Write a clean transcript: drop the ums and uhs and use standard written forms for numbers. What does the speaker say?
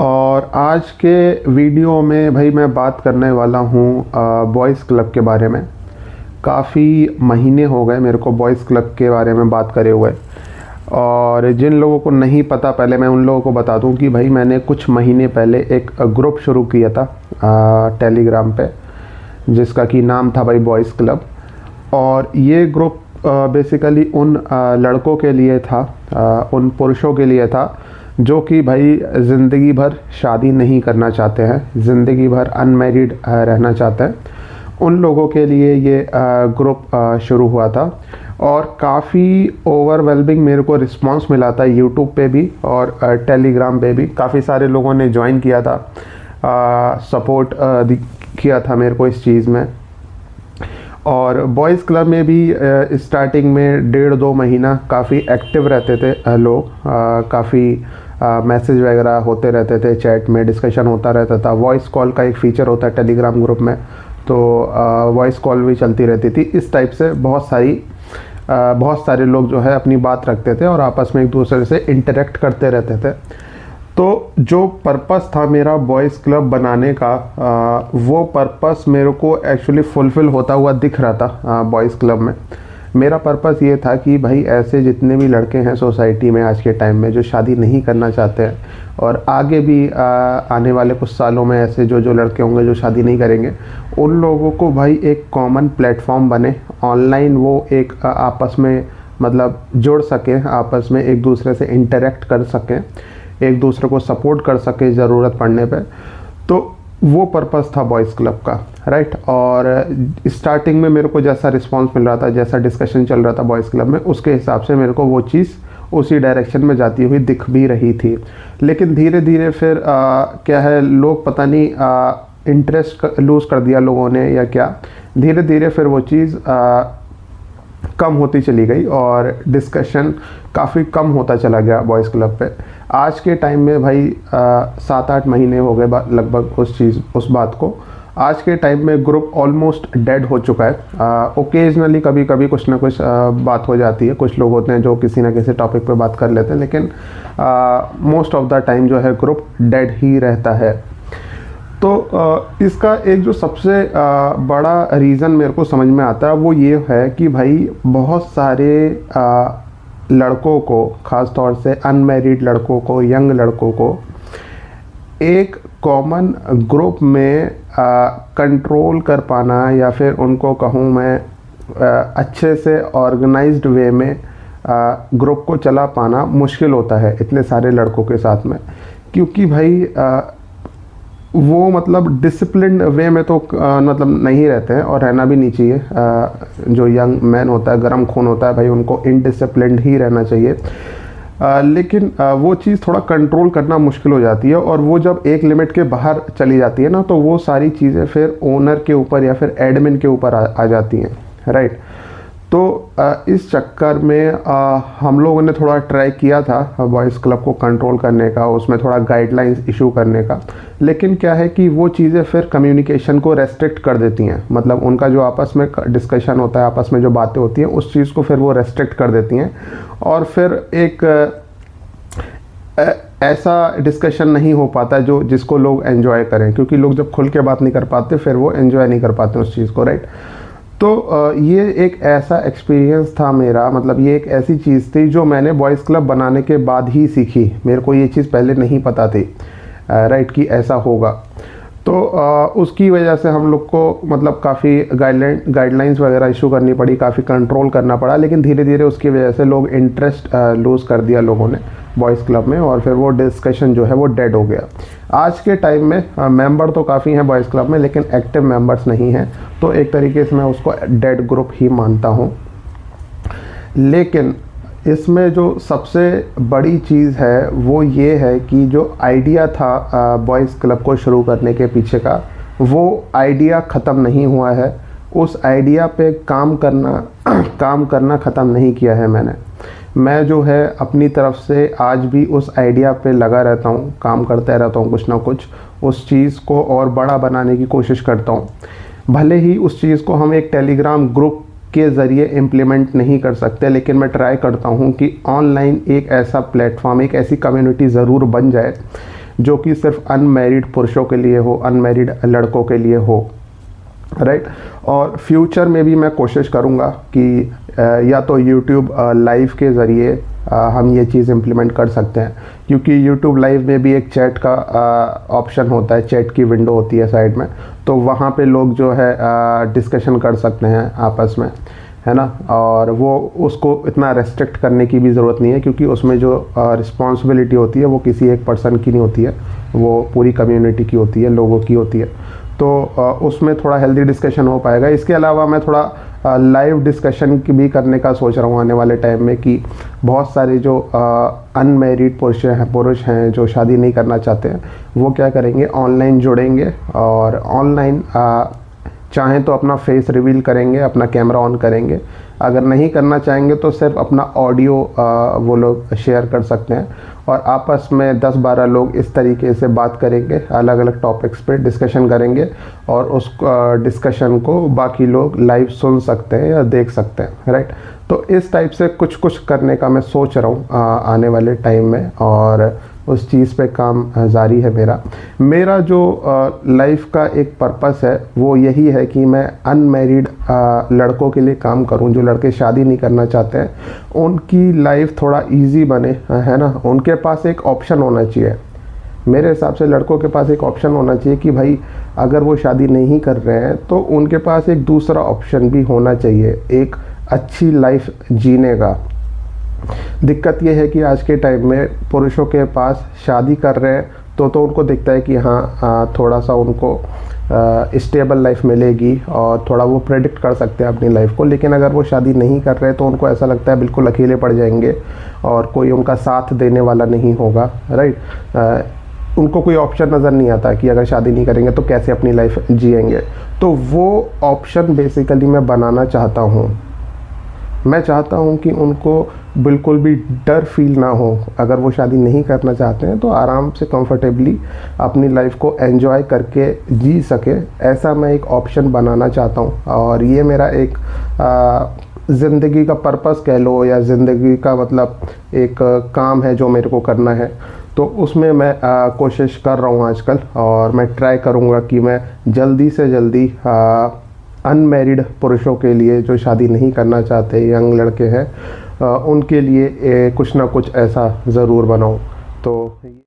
और आज के वीडियो में भाई मैं बात करने वाला हूँ बॉयज़ क्लब के बारे में। काफ़ी महीने हो गए मेरे को बॉयज़ क्लब के बारे में बात करे हुए, और जिन लोगों को नहीं पता पहले मैं उन लोगों को बता दूं कि भाई मैंने कुछ महीने पहले एक ग्रुप शुरू किया था टेलीग्राम पे, जिसका कि नाम था भाई बॉयज़ क्लब। और ये ग्रुप बेसिकली उन लड़कों के लिए था, उन पुरुषों के लिए था जो कि भाई ज़िंदगी भर शादी नहीं करना चाहते हैं, ज़िंदगी भर अनमैरिड रहना चाहते हैं। उन लोगों के लिए ये ग्रुप शुरू हुआ था और काफ़ी ओवरवेलमिंग मेरे को रिस्पांस मिला था यूट्यूब पे भी और टेलीग्राम पे भी। काफ़ी सारे लोगों ने ज्वाइन किया था, सपोर्ट किया था मेरे को इस चीज़ में। और बॉयज़ क्लब में भी स्टार्टिंग में 1.5-2 महीना काफ़ी एक्टिव रहते थे लोग, काफ़ी मैसेज वगैरह होते रहते थे, चैट में डिस्कशन होता रहता था। वॉइस कॉल का एक फ़ीचर होता है टेलीग्राम ग्रुप में, तो वॉइस कॉल भी चलती रहती थी। इस टाइप से बहुत सारे लोग जो है अपनी बात रखते थे और आपस में एक दूसरे से इंटरेक्ट करते रहते थे। तो जो पर्पस था मेरा बॉयज़ क्लब बनाने का, वो पर्पस मेरे को एक्चुअली फुलफ़िल होता हुआ दिख रहा था बॉयज़ क्लब में। मेरा पर्पस ये था कि भाई ऐसे जितने भी लड़के हैं सोसाइटी में आज के टाइम में जो शादी नहीं करना चाहते हैं, और आगे भी आने वाले कुछ सालों में ऐसे जो लड़के होंगे जो शादी नहीं करेंगे, उन लोगों को भाई एक कॉमन प्लेटफॉर्म बने ऑनलाइन, वो एक आपस में मतलब जुड़ सकें, आपस में एक दूसरे से इंटरेक्ट कर सकें, एक दूसरे को सपोर्ट कर सके ज़रूरत पड़ने पे। तो वो पर्पस था बॉयज़ क्लब का, राइट। और स्टार्टिंग में मेरे को जैसा रिस्पांस मिल रहा था, जैसा डिस्कशन चल रहा था बॉयज़ क्लब में, उसके हिसाब से मेरे को वो चीज़ उसी डायरेक्शन में जाती हुई दिख भी रही थी। लेकिन धीरे धीरे फिर क्या है, लोग पता नहीं इंटरेस्ट लूज़ कर दिया लोगों ने या क्या, धीरे धीरे फिर वो चीज़ कम होती चली गई और डिस्कशन काफ़ी कम होता चला गया बॉयज़ क्लब पे। आज के टाइम में भाई 7-8 महीने हो गए लगभग उस बात को। आज के टाइम में ग्रुप ऑलमोस्ट डेड हो चुका है। ओकेजनली कभी कभी कुछ ना कुछ बात हो जाती है, कुछ लोग होते हैं जो किसी ना किसी टॉपिक पे बात कर लेते हैं, लेकिन मोस्ट ऑफ द टाइम जो है ग्रुप डेड ही रहता है। तो इसका एक जो सबसे बड़ा रीज़न मेरे को समझ में आता है वो ये है कि भाई बहुत सारे लड़कों को, ख़ास तौर से अनमैरिड लड़कों को, यंग लड़कों को एक कॉमन ग्रुप में कंट्रोल कर पाना, या फिर उनको कहूँ मैं अच्छे से ऑर्गेनाइज्ड वे में ग्रुप को चला पाना मुश्किल होता है इतने सारे लड़कों के साथ में। क्योंकि भाई वो मतलब डिसिप्लिन्ड वे में तो मतलब नहीं रहते हैं, और रहना भी नहीं चाहिए। जो यंग मैन होता है, गर्म खून होता है भाई, उनको इनडिसिप्लिन्ड ही रहना चाहिए। लेकिन वो चीज़ थोड़ा कंट्रोल करना मुश्किल हो जाती है, और वो जब एक लिमिट के बाहर चली जाती है ना, तो वो सारी चीज़ें फिर ओनर के ऊपर या फिर एडमिन के ऊपर आ जाती हैं, राइट। तो इस चक्कर में हम लोगों ने थोड़ा ट्राई किया था बॉयज़ क्लब को कंट्रोल करने का, उसमें थोड़ा गाइडलाइंस इशू करने का। लेकिन क्या है कि वो चीज़ें फिर कम्युनिकेशन को रेस्ट्रिक्ट कर देती हैं, मतलब उनका जो आपस में डिस्कशन होता है, आपस में जो बातें होती हैं, उस चीज़ को फिर वो रेस्ट्रिक्ट कर देती हैं, और फिर एक ऐसा डिस्कशन नहीं हो पाता जो जिसको लोग एंजॉय करें, क्योंकि लोग जब खुल के बात नहीं कर पाते फिर वो एंजॉय नहीं कर पाते उस चीज़ को, राइट। तो ये एक ऐसा एक्सपीरियंस था मेरा, मतलब ये एक ऐसी चीज़ थी जो मैंने बॉयज़ क्लब बनाने के बाद ही सीखी। मेरे को ये चीज़ पहले नहीं पता थी, राइट, कि ऐसा होगा। तो उसकी वजह से हम लोग को मतलब काफ़ी गाइडलाइंस वगैरह इशू करनी पड़ी, काफ़ी कंट्रोल करना पड़ा। लेकिन धीरे धीरे उसकी वजह से लोग इंटरेस्ट लूज़ कर दिया लोगों ने बॉयज़ क्लब में, और फिर वो डिस्कशन जो है वो डेड हो गया। आज के टाइम में मेंबर तो काफ़ी हैं बॉयज़ क्लब में, लेकिन एक्टिव मेंबर्स नहीं हैं, तो एक तरीके से मैं उसको डेड ग्रुप ही मानता हूँ। लेकिन इसमें जो सबसे बड़ी चीज़ है वो ये है कि जो आइडिया था बॉयज़ क्लब को शुरू करने के पीछे का, वो आइडिया ख़त्म नहीं हुआ है। उस आइडिया पे काम करना ख़त्म नहीं किया है मैंने। मैं जो है अपनी तरफ से आज भी उस आइडिया पे लगा रहता हूँ, काम करते रहता हूँ, कुछ ना कुछ उस चीज़ को और बड़ा बनाने की कोशिश करता हूँ। भले ही उस चीज़ को हम एक टेलीग्राम ग्रुप के ज़रिए इम्प्लीमेंट नहीं कर सकते, लेकिन मैं ट्राई करता हूँ कि ऑनलाइन एक ऐसा प्लेटफॉर्म, एक ऐसी कम्युनिटी ज़रूर बन जाए जो कि सिर्फ अनमैरिड पुरुषों के लिए हो, अनमैरिड लड़कों के लिए हो, राइट। और फ्यूचर में भी मैं कोशिश करूँगा कि या तो यूट्यूब लाइव के ज़रिए हम ये चीज़ इम्प्लीमेंट कर सकते हैं, क्योंकि यूट्यूब लाइव में भी एक चैट का ऑप्शन होता है, चैट की विंडो होती है साइड में, तो वहाँ पे लोग जो है डिस्कशन कर सकते हैं आपस में, है ना। और वो उसको इतना रेस्ट्रिक्ट करने की भी ज़रूरत नहीं है, क्योंकि उसमें जो रिस्पॉन्सिबिलिटी होती है वो किसी एक पर्सन की नहीं होती है, वो पूरी कम्युनिटी की होती है, लोगों की होती है। तो उसमें थोड़ा हेल्दी डिस्कशन हो पाएगा। इसके अलावा मैं थोड़ा लाइव डिस्कशन की भी करने का सोच रहा हूँ आने वाले टाइम में, कि बहुत सारे जो अनमैरिड पुरुष हैं जो शादी नहीं करना चाहते हैं, वो क्या करेंगे, ऑनलाइन जुड़ेंगे और ऑनलाइन चाहें तो अपना फेस रिवील करेंगे, अपना कैमरा ऑन करेंगे। अगर नहीं करना चाहेंगे तो सिर्फ अपना ऑडियो वो लोग शेयर कर सकते हैं, और आपस में 10-12 लोग इस तरीके से बात करेंगे, अलग अलग टॉपिक्स पे डिस्कशन करेंगे, और उस डिस्कशन को बाकी लोग लाइव सुन सकते हैं या देख सकते हैं, राइट। तो इस टाइप से कुछ कुछ करने का मैं सोच रहा हूँ आने वाले टाइम में, और उस चीज़ पे काम जारी है मेरा जो लाइफ का एक पर्पस है वो यही है कि मैं अनमैरिड लड़कों के लिए काम करूं, जो लड़के शादी नहीं करना चाहते हैं, उनकी लाइफ थोड़ा इजी बने, है ना। उनके पास एक ऑप्शन होना चाहिए, मेरे हिसाब से लड़कों के पास एक ऑप्शन होना चाहिए कि भाई अगर वो शादी नहीं कर रहे हैं तो उनके पास एक दूसरा ऑप्शन भी होना चाहिए, एक अच्छी लाइफ जीने का। दिक्कत ये है कि आज के टाइम में पुरुषों के पास शादी कर रहे हैं तो उनको दिखता है कि हाँ थोड़ा सा उनको स्टेबल लाइफ मिलेगी और थोड़ा वो प्रेडिक्ट कर सकते हैं अपनी लाइफ को। लेकिन अगर वो शादी नहीं कर रहे तो उनको ऐसा लगता है बिल्कुल अकेले पड़ जाएंगे और कोई उनका साथ देने वाला नहीं होगा, राइट। उनको कोई ऑप्शन नज़र नहीं आता कि अगर शादी नहीं करेंगे तो कैसे अपनी लाइफ जिएंगे। तो वो ऑप्शन बेसिकली मैं बनाना चाहता हूँ। मैं चाहता हूँ कि उनको बिल्कुल भी डर फील ना हो, अगर वो शादी नहीं करना चाहते हैं तो आराम से कंफर्टेबली अपनी लाइफ को एंजॉय करके जी सके, ऐसा मैं एक ऑप्शन बनाना चाहता हूँ। और ये मेरा एक ज़िंदगी का पर्पस कह लो, या ज़िंदगी का मतलब एक काम है जो मेरे को करना है। तो उसमें मैं कोशिश कर रहा हूँ आजकल, और मैं ट्राई करूँगा कि मैं जल्दी से जल्दी अनमैरिड पुरुषों के लिए जो शादी नहीं करना चाहते, यंग लड़के हैं, उनके लिए कुछ ना कुछ ऐसा ज़रूर बनाऊँ। तो